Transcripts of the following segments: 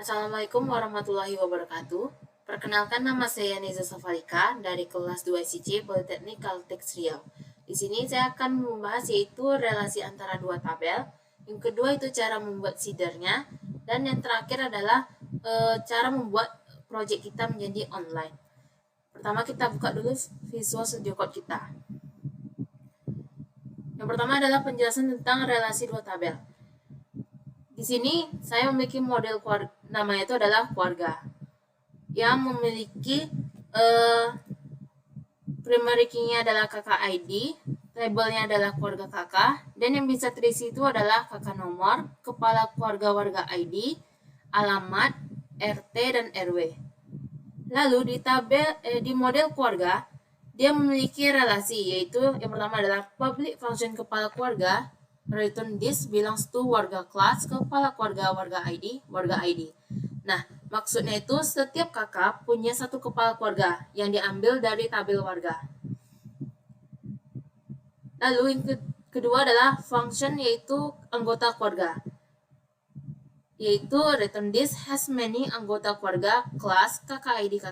Assalamualaikum warahmatullahi wabarakatuh. Perkenalkan, nama saya Neza Safalika dari kelas 2 SIC Politeknik Kalteks Riau. Di sini saya akan membahas yaitu relasi antara dua tabel. Yang kedua itu cara membuat seedernya, dan yang terakhir adalah cara membuat proyek kita menjadi online. Pertama kita buka dulu Visual Studio Code kita. Yang pertama adalah penjelasan tentang relasi dua tabel. Di sini saya memiliki model namanya itu adalah keluarga yang memiliki primary key-nya adalah kakak ID, tabelnya adalah keluarga kakak, dan yang bisa terisi itu adalah kakak nomor, kepala keluarga warga ID, alamat, RT, dan RW. Lalu di model keluarga, dia memiliki relasi, yaitu yang pertama adalah public function kepala keluarga, return this belongs to warga kelas, kepala keluarga warga ID. Nah, maksudnya itu setiap kakak punya satu kepala keluarga yang diambil dari tabel warga. Lalu yang kedua adalah function, yaitu anggota keluarga, yaitu return this has many anggota keluarga kelas kakak ID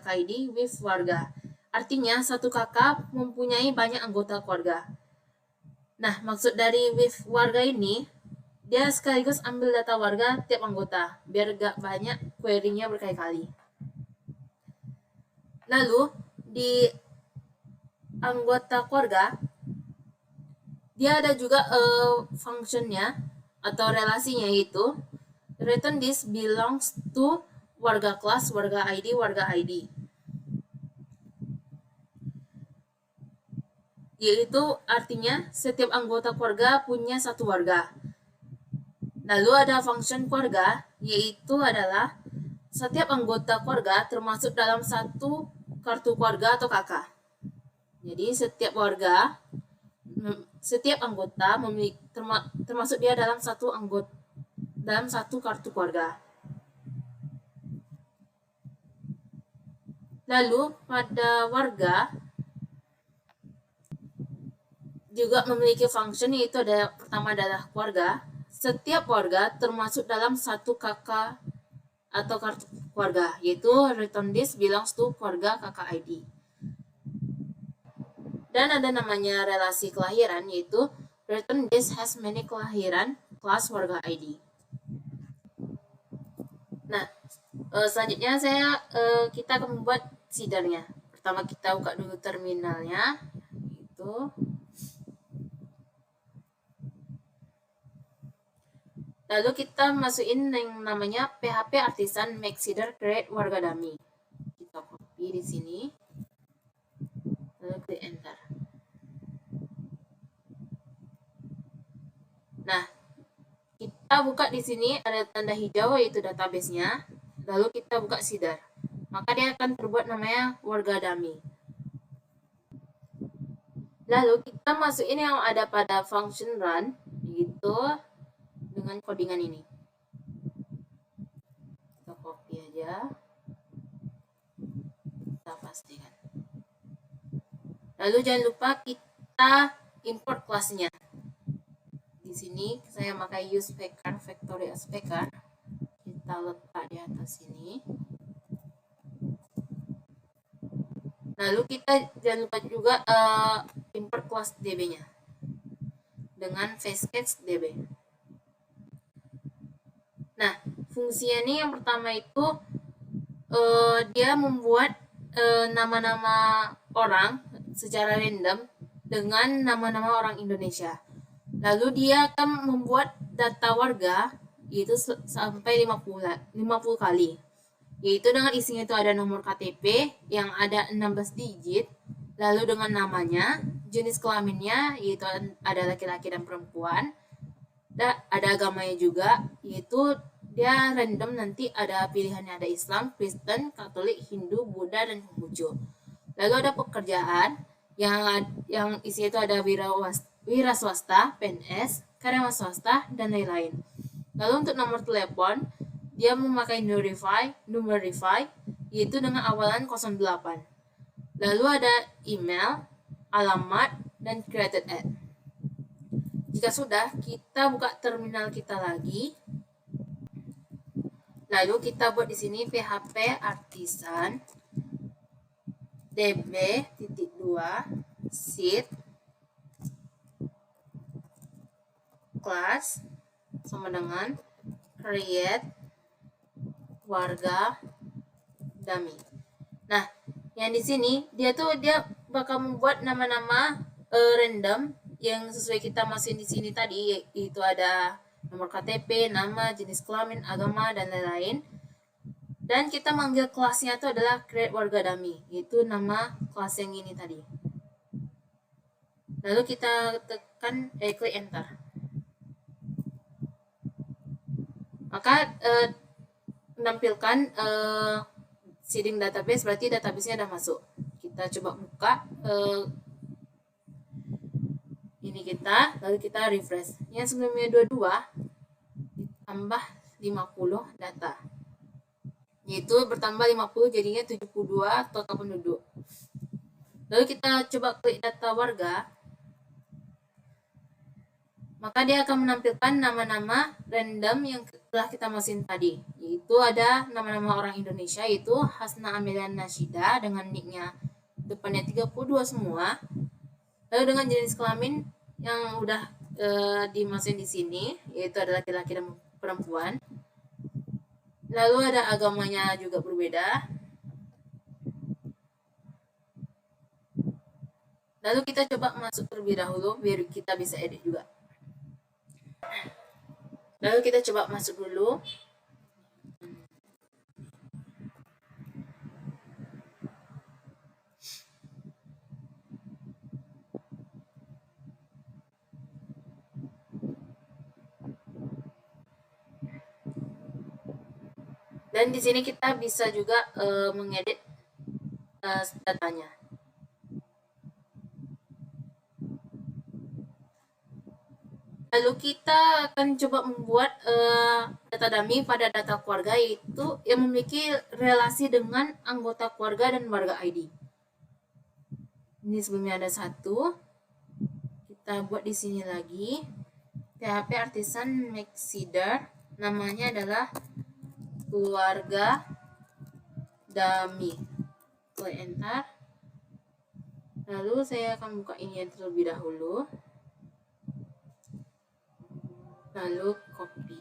with warga. Artinya satu kakak mempunyai banyak anggota keluarga. Nah, maksud dari with warga ini, dia sekaligus ambil data warga tiap anggota, biar gak banyak query-nya berkali-kali. Lalu, di anggota keluarga, dia ada juga function-nya atau relasinya, yaitu return this belongs to warga kelas, warga ID. Yaitu artinya setiap anggota keluarga punya satu warga. Lalu ada function keluarga, yaitu adalah setiap anggota keluarga termasuk dalam satu kartu keluarga atau kakak. Jadi setiap anggota termasuk dia dalam satu kartu keluarga. Lalu pada warga juga memiliki function, yaitu pertama adalah keluarga. Setiap warga termasuk dalam satu kakak atau kartu keluarga, yaitu return this belongs to keluarga kakak ID. Dan ada namanya relasi kelahiran, yaitu return this has many kelahiran kelas warga ID. Nah, selanjutnya kita akan membuat seedernya. Pertama kita buka dulu terminalnya, itu. Lalu kita masukin yang namanya PHP Artisan Make Seeder Create Warga Dummy. Kita copy di sini. Lalu klik enter. Nah, kita buka di sini ada tanda hijau, yaitu database-nya. Lalu kita buka seeder. Maka dia akan terbuat namanya warga dummy. Lalu kita masukin yang ada pada function run, yaitu dengan codingan ini. Kita copy aja. Kita pastikan. Lalu jangan lupa kita import kelasnya. Di sini saya pakai use Packer, factory as Packer. Kita letak di atas sini. Lalu kita jangan lupa juga import kelas DB-nya dengan Fastcatch DB. Nah, fungsinya ini yang pertama itu dia membuat nama-nama orang secara random dengan nama-nama orang Indonesia. Lalu dia akan membuat data warga, yaitu sampai 50 kali. Yaitu dengan isinya itu ada nomor KTP yang ada 16 digit, lalu dengan namanya, jenis kelaminnya, yaitu ada laki-laki dan perempuan, dan ada agamanya juga, yaitu dia random, nanti ada pilihannya, ada Islam, Kristen, Katolik, Hindu, Buddha, dan Konghucu. Lalu ada pekerjaan yang isinya itu ada wira swasta, PNS, karyawan swasta, dan lain-lain. Lalu untuk nomor telepon, dia memakai number verify, yaitu dengan awalan 08. Lalu ada email, alamat, dan created ad. Jika sudah, kita buka terminal kita lagi. Lalu kita buat di sini PHP artisan db.2 seed class sama dengan create warga dummy. Nah, yang di sini dia bakal membuat nama-nama random yang sesuai kita masukin di sini tadi, yaitu ada nomor KTP, nama, jenis kelamin, agama, dan lain-lain. Dan kita manggil kelasnya itu adalah create warga dummy, yaitu nama kelas yang ini tadi. Lalu kita tekan klik enter. Maka menampilkan seeding database, berarti database-nya udah masuk. Kita coba buka ini kita, lalu kita refresh. Yang sebelumnya 22 ditambah 50 data, yaitu bertambah 50 jadinya 72 total penduduk. Lalu kita coba klik data warga, maka dia akan menampilkan nama-nama random yang telah kita masukin tadi, yaitu ada nama-nama orang Indonesia, yaitu Hasna Amelia Nashida dengan nicknya depannya 32 semua. Lalu dengan jenis kelamin yang udah dimasukin di sini, yaitu ada laki-laki dan perempuan. Lalu ada agamanya juga berbeda. Lalu kita coba masuk terlebih dahulu biar kita bisa edit juga. Lalu kita coba masuk dulu. Dan di sini kita bisa juga mengedit datanya. Lalu kita akan coba membuat data dummy pada data keluarga, yaitu yang memiliki relasi dengan anggota keluarga dan warga ID. Ini sebelumnya ada satu. Kita buat di sini lagi. PHP artisan make seeder. Namanya adalah keluarga dummy. Klik enter. Lalu saya akan buka ini terlebih dahulu. Lalu copy.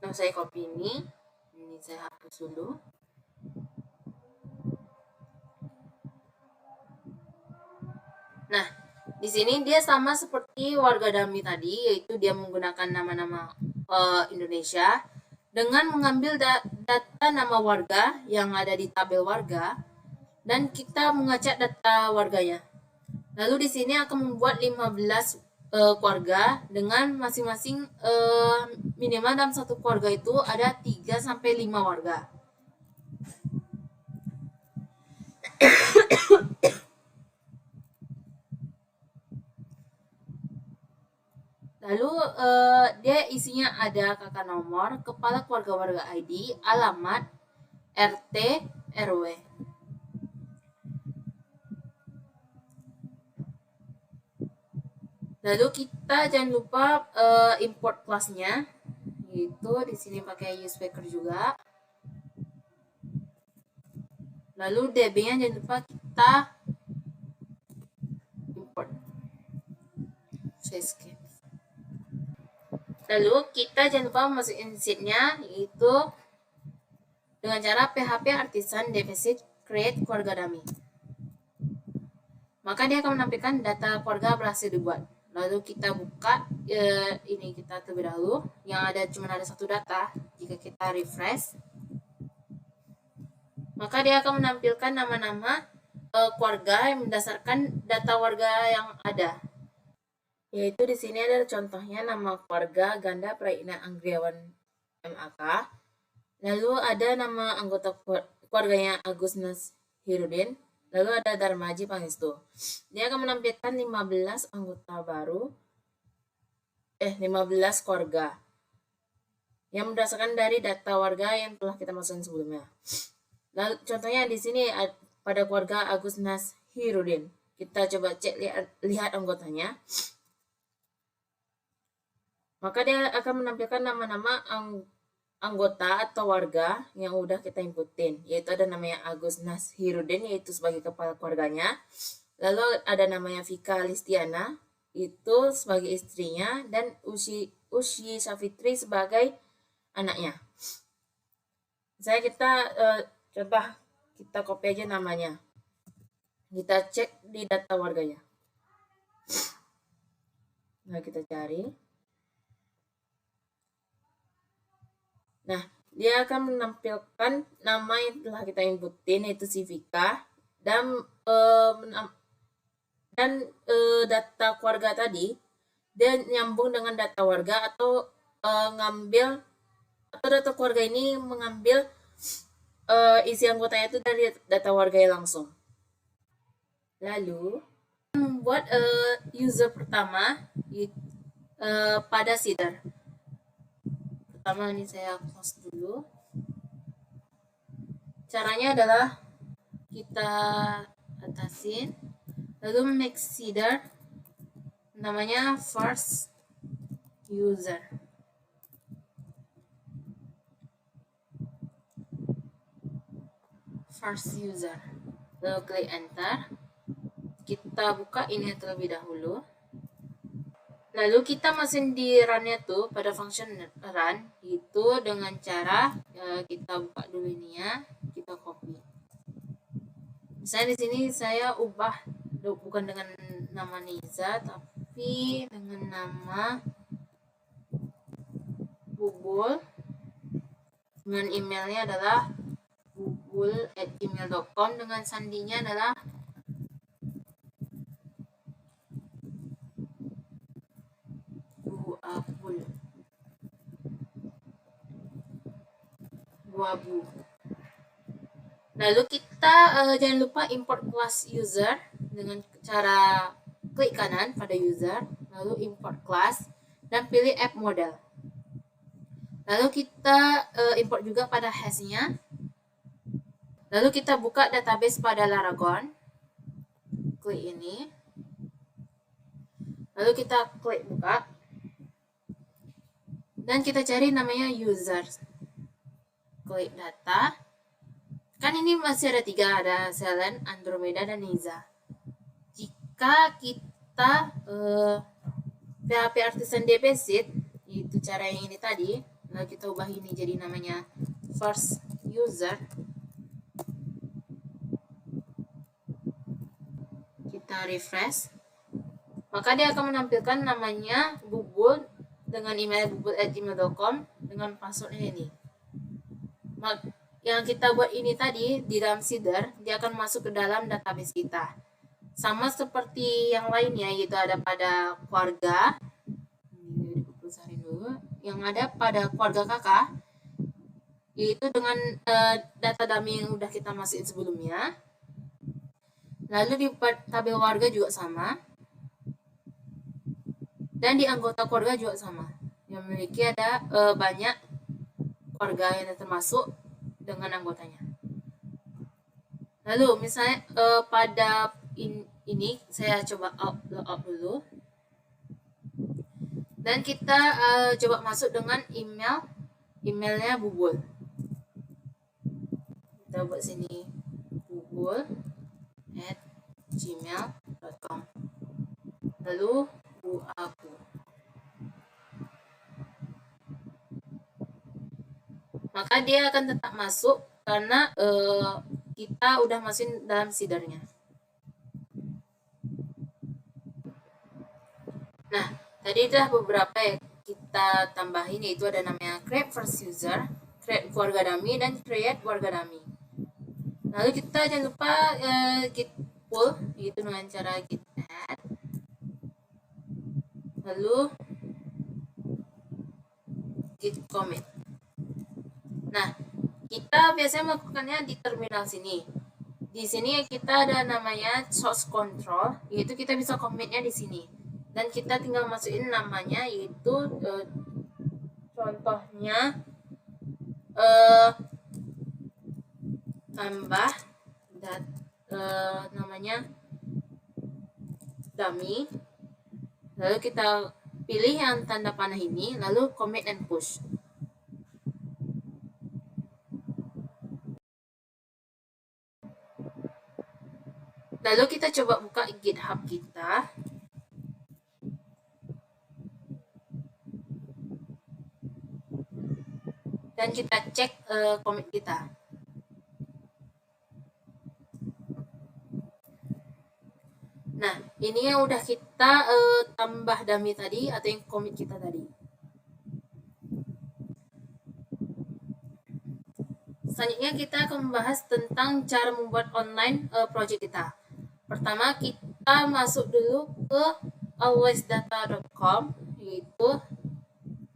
Nah, saya copy ini saya hapus dulu. Nah, di sini dia sama seperti warga dummy tadi, yaitu dia menggunakan nama-nama Indonesia dengan mengambil data nama warga yang ada di tabel warga, dan kita mengacak data warganya. Lalu di sini akan membuat 15 keluarga dengan masing-masing minimal dalam satu keluarga itu ada 3 sampai 5 warga. Lalu dia isinya ada kakak nomor, kepala keluarga warga ID, alamat, RT, RW. Lalu kita jangan lupa import kelasnya, yaitu di sini pakai use packer juga. Lalu db-nya jangan lupa kita import. Lalu kita jangan lupa masukin seed-nya, yaitu dengan cara PHP artisan deficit create keluarga dummy. Maka dia akan menampilkan data keluarga berhasil dibuat. Lalu kita buka ini kita terlebih dahulu, yang cuma ada satu data. Jika kita refresh, maka dia akan menampilkan nama-nama keluarga yang berdasarkan data warga yang ada. Yaitu di sini ada contohnya nama keluarga Ganda Praina Anggriawan MAK. Lalu ada nama anggota keluarganya Agustinus Hirudin. Lalu ada Darmaji Pangestu. Dia akan menampilkan 15 anggota baru, 15 keluarga yang berdasarkan dari data warga yang telah kita masukkan sebelumnya. Lalu contohnya di sini pada keluarga Agustinus Hirudin. Kita coba cek lihat anggotanya. Maka dia akan menampilkan nama-nama anggota atau warga yang udah kita inputin, yaitu ada namanya Agus Nashirudin, yaitu sebagai kepala keluarganya. Lalu ada namanya Vika Listiana, itu sebagai istrinya, dan Ushi Safitri sebagai anaknya. Misalnya kita coba kita copy aja namanya. Kita cek di data warganya. Nah, kita cari. Nah, dia akan menampilkan nama yang telah kita inputin, yaitu si Vika, dan data keluarga tadi dia nyambung dengan data warga atau data keluarga ini mengambil isi anggotanya itu dari data warga langsung. Lalu membuat user pertama pada Seeder. Pertama ini saya close dulu. Caranya adalah kita atasin, lalu make Seeder namanya first user. Lalu klik enter. Kita buka ini terlebih dahulu. Lalu kita masukin di run-nya tuh pada function run itu dengan cara kita buka dulu ini ya, kita copy. Misalnya di sini saya ubah bukan dengan nama Niza tapi dengan nama Bubul, dengan emailnya adalah bubul@gmail.com, dengan sandinya adalah Buabu. Lalu kita jangan lupa import class user dengan cara klik kanan pada user, lalu import class dan pilih app model. Lalu kita import juga pada hash-nya. Lalu kita buka database pada Laragon. Klik ini. Lalu kita klik buka. Dan kita cari namanya user. Klik data. Kan ini masih ada 3, ada Selen, Andromeda, dan Niza. Jika kita PHP Artisan Deposit, itu cara yang ini tadi, lalu kita ubah ini jadi namanya first user. Kita refresh, maka dia akan menampilkan namanya Bubul dengan email bubul@gmail.com dengan password ini. Yang kita buat ini tadi di dalam Seeder, dia akan masuk ke dalam database kita. Sama seperti yang lainnya, yaitu ada pada keluarga. Ini dibesarin dulu. Yang ada pada keluarga kakak, yaitu dengan data dummy yang udah kita masukin sebelumnya. Lalu di tabel warga juga sama. Dan di anggota keluarga juga sama. Yang memiliki ada banyak keluarga yang termasuk dengan anggotanya. Lalu misalnya pada ini saya coba logout dulu. Dan kita coba masuk dengan emailnya Bubul. Kita buat sini bubul@gmail.com. Lalu Buabu. Maka dia akan tetap masuk karena kita udah masukin dalam Seedernya. Nah, tadi udah beberapa yang kita tambahin, yaitu ada namanya create first user, create keluarga dummy, dan create warga dummy. Lalu kita jangan lupa git pull, yaitu dengan cara git add. Lalu git commit. Nah, kita biasanya melakukannya di terminal sini. Di sini kita ada namanya source control, yaitu kita bisa commitnya di sini. Dan kita tinggal masukin namanya, yaitu contohnya tambah namanya dummy, lalu kita pilih yang tanda panah ini, lalu commit and push. Lalu kita coba buka GitHub kita. Dan kita cek commit kita. Nah, ini yang udah kita tambah dummy tadi atau yang commit kita tadi. Selanjutnya kita akan membahas tentang cara membuat online project kita. Pertama, kita masuk dulu ke alwaysdata.com, yaitu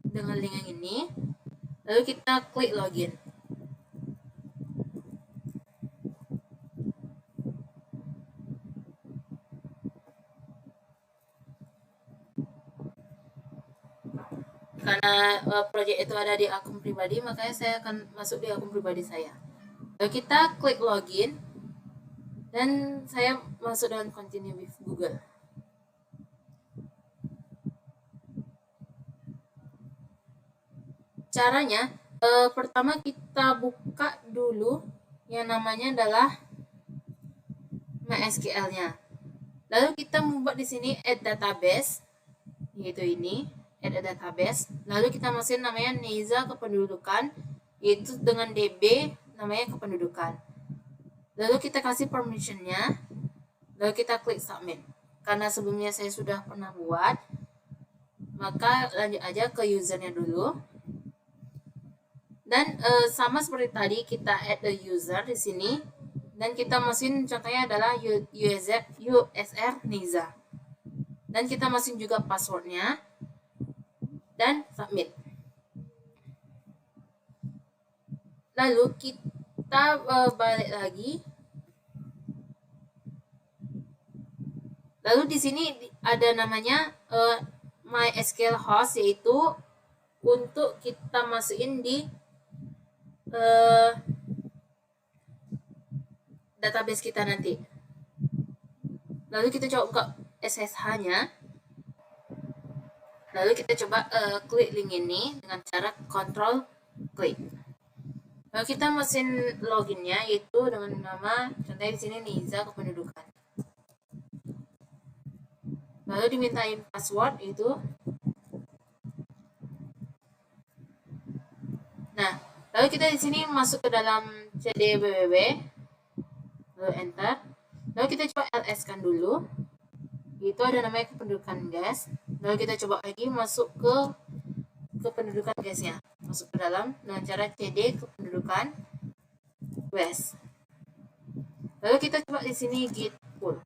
dengan link yang ini. Lalu kita klik login. Karena project itu ada di akun pribadi, makanya saya akan masuk di akun pribadi saya. Lalu kita klik login, dan saya masuk dengan continue with Google. Caranya, pertama kita buka dulu yang namanya adalah MySQL-nya. Lalu kita membuat di sini add database, yaitu ini, add a database. Lalu kita masukin namanya Niza kependudukan, yaitu dengan DB namanya kependudukan. Lalu kita kasih permission-nya, lalu kita klik submit. Karena sebelumnya saya sudah pernah buat, maka lanjut aja ke usernya dulu. Dan sama seperti tadi, kita add a user di sini, dan kita masukin contohnya adalah USR Niza. Dan kita masukin juga passwordnya, dan submit. Lalu kita balik lagi. Lalu di sini ada namanya MySQL host, yaitu untuk kita masukin di database kita nanti. Lalu kita coba buka SSH-nya. Lalu kita coba klik link ini dengan cara control klik. Lalu kita mesin loginnya, yaitu dengan nama, contohnya di sini Niza kependudukan. Lalu dimintain password itu. Nah, lalu kita di sini masuk ke dalam CD www, lalu enter. Lalu kita coba ls kan dulu. Itu ada namanya kependudukan gas. Lalu kita coba lagi masuk ke kependudukan gasnya. Masuk ke dalam dengan cara cd kependudukan west. Lalu kita coba di sini git pull.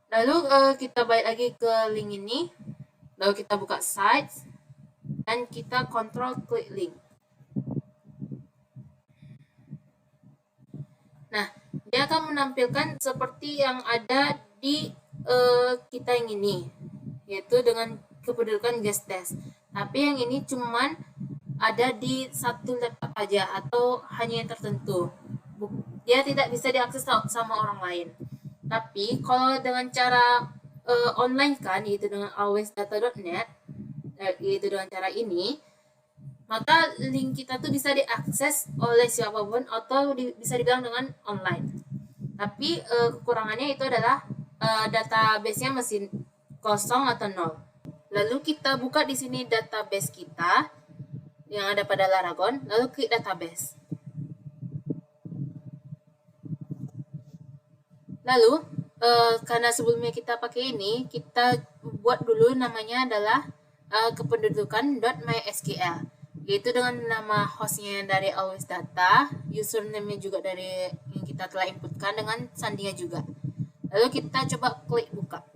Lalu kita balik lagi ke link ini. Lalu kita buka sites dan kita control klik link. Nah, dia akan menampilkan seperti yang ada di kita yang ini, yaitu dengan kependudukan guest test. Tapi yang ini cuman ada di satu laptop aja atau hanya yang tertentu. Dia tidak bisa diakses sama orang lain. Tapi kalau dengan cara online kan, yaitu dengan alwaysdata.net, yaitu dengan cara ini, maka link kita tuh bisa diakses oleh siapapun atau bisa dibilang dengan online. Tapi kekurangannya itu adalah database-nya masih kosong atau nol. Lalu kita buka di sini database kita yang ada pada Laragon, lalu klik database. Lalu karena sebelumnya kita pakai ini, kita buat dulu namanya adalah kependudukan.mysql, yaitu dengan nama hostnya dari alwaysdata, username-nya juga dari yang kita telah inputkan dengan sandinya juga. Lalu kita coba klik buka.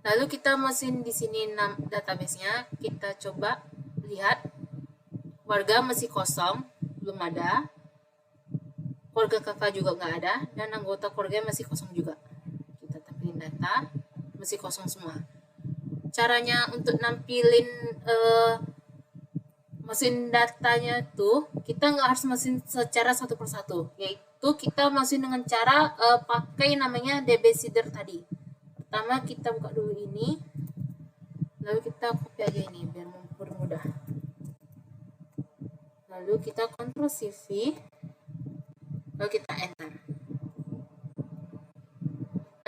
Lalu kita mesin di sini database-nya, kita coba lihat. Warga masih kosong, belum ada. Keluarga kakak juga nggak ada, dan anggota keluarga masih kosong juga. Kita tampilin data, masih kosong semua. Caranya untuk nampilin masukin datanya tuh kita nggak harus masukin secara satu persatu, yaitu kita masukin dengan cara pakai namanya DB Seeder tadi. Pertama kita buka dulu ini, lalu kita copy aja ini biar mempermudah. Lalu kita Ctrl CV, lalu kita enter.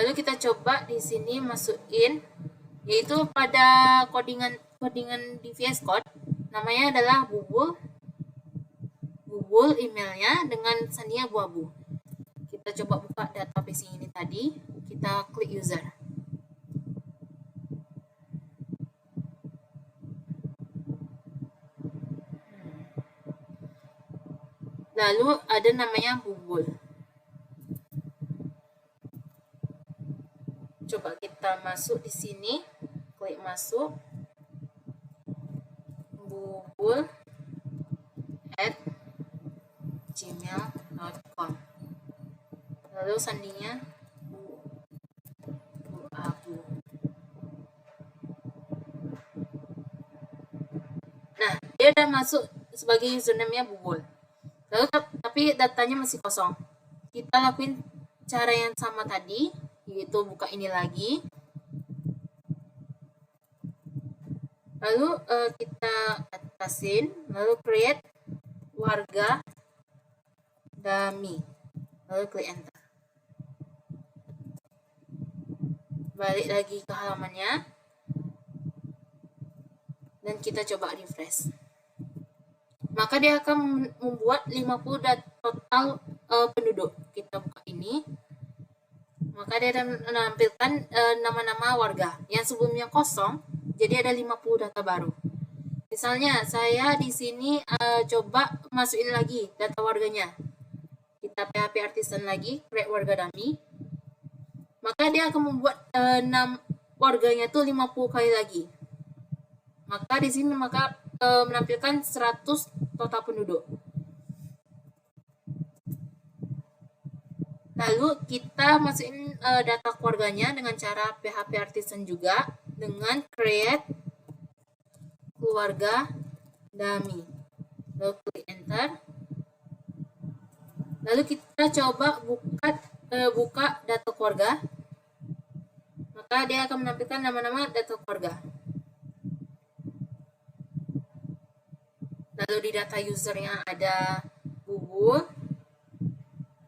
Lalu kita coba di sini masukin, yaitu pada codingan di VS Code namanya adalah bubul emailnya dengan sandi abu-abu. Kita coba buka database ini tadi, kita klik user. Lalu ada namanya bubul. Coba kita masuk di sini, klik masuk, bubul@gmail.com. Lalu sandinya abu. Nah, dia udah masuk sebagai username-nya bubul. Lalu tapi datanya masih kosong. Kita lakuin cara yang sama tadi, yaitu buka ini lagi. Lalu kita atasin, lalu create warga dummy. Lalu klik enter. Balik lagi ke halamannya. Dan kita coba refresh. Maka dia akan membuat 50 total penduduk. Kita buka ini. Maka dia akan menampilkan nama-nama warga yang sebelumnya kosong, jadi ada 50 data baru. Misalnya saya di sini coba masukin lagi data warganya. Kita PHP artisan lagi, create warga dummy. Maka dia akan membuat warganya tuh 50 kali lagi. Maka di sini menampilkan 100 total penduduk. Lalu kita masukin data keluarganya dengan cara PHP artisan juga, dengan create keluarga dummy. Lalu klik enter. Lalu kita coba buka data keluarga. Maka dia akan menampilkan nama-nama data keluarga. Lalu di data usernya ada bubul,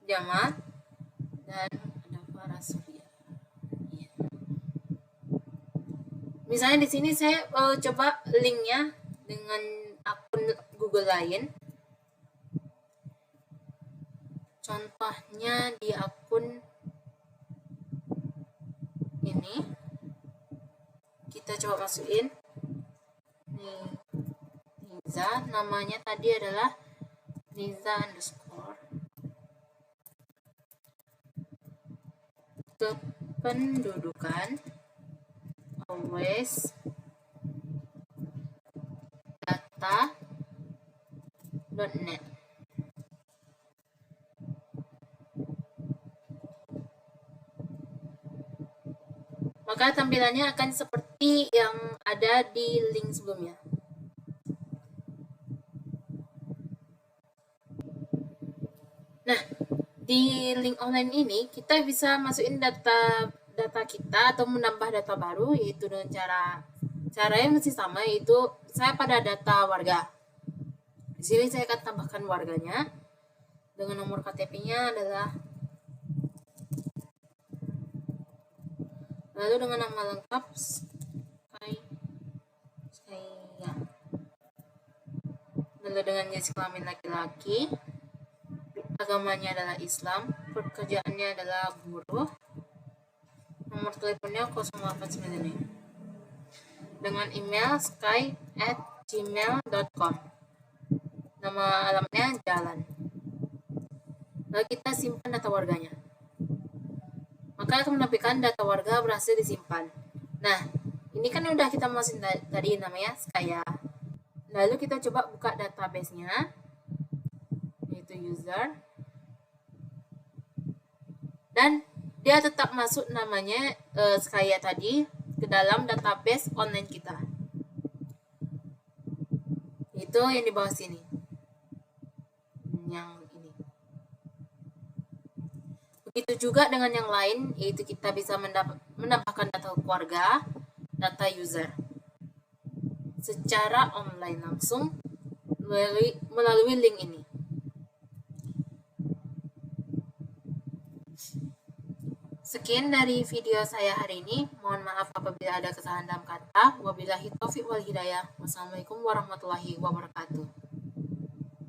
Jamal, dan ada Farah Surya. Ya. Misalnya di sini saya coba linknya dengan akun Google lain. Contohnya di akun ini, kita coba masukin. Nih, Niza, namanya tadi adalah Niza underscore. Kependudukan always data.net. Maka tampilannya akan seperti yang ada di link sebelumnya. Nah, di link online ini kita bisa masukin data kita atau menambah data baru, yaitu dengan cara yang masih sama, yaitu saya pada data warga. Di sini saya akan tambahkan warganya dengan nomor KTP-nya adalah, lalu dengan nama lengkap saya, lalu dengan jenis kelamin laki-laki, agamanya adalah Islam, pekerjaannya adalah buruh, nomor teleponnya 089, dengan email sky@gmail.com, nama alamatnya Jalan. Lalu kita simpan data warganya. Maka akan menampilkan data warga berhasil disimpan. Nah, ini kan udah kita masukin tadi namanya Skya. Lalu kita coba buka database-nya, yaitu user. Dan dia tetap masuk namanya Skya tadi ke dalam database online kita, yaitu Itu yang di bawah sini. Yang ini. Begitu juga dengan yang lain, yaitu kita bisa menambahkan data keluarga, data user secara online langsung melalui link ini. Sekian dari video saya hari ini. Mohon maaf apabila ada kesalahan dalam kata. Wabillahi taufiq wal hidayah. Wassalamualaikum warahmatullahi wabarakatuh.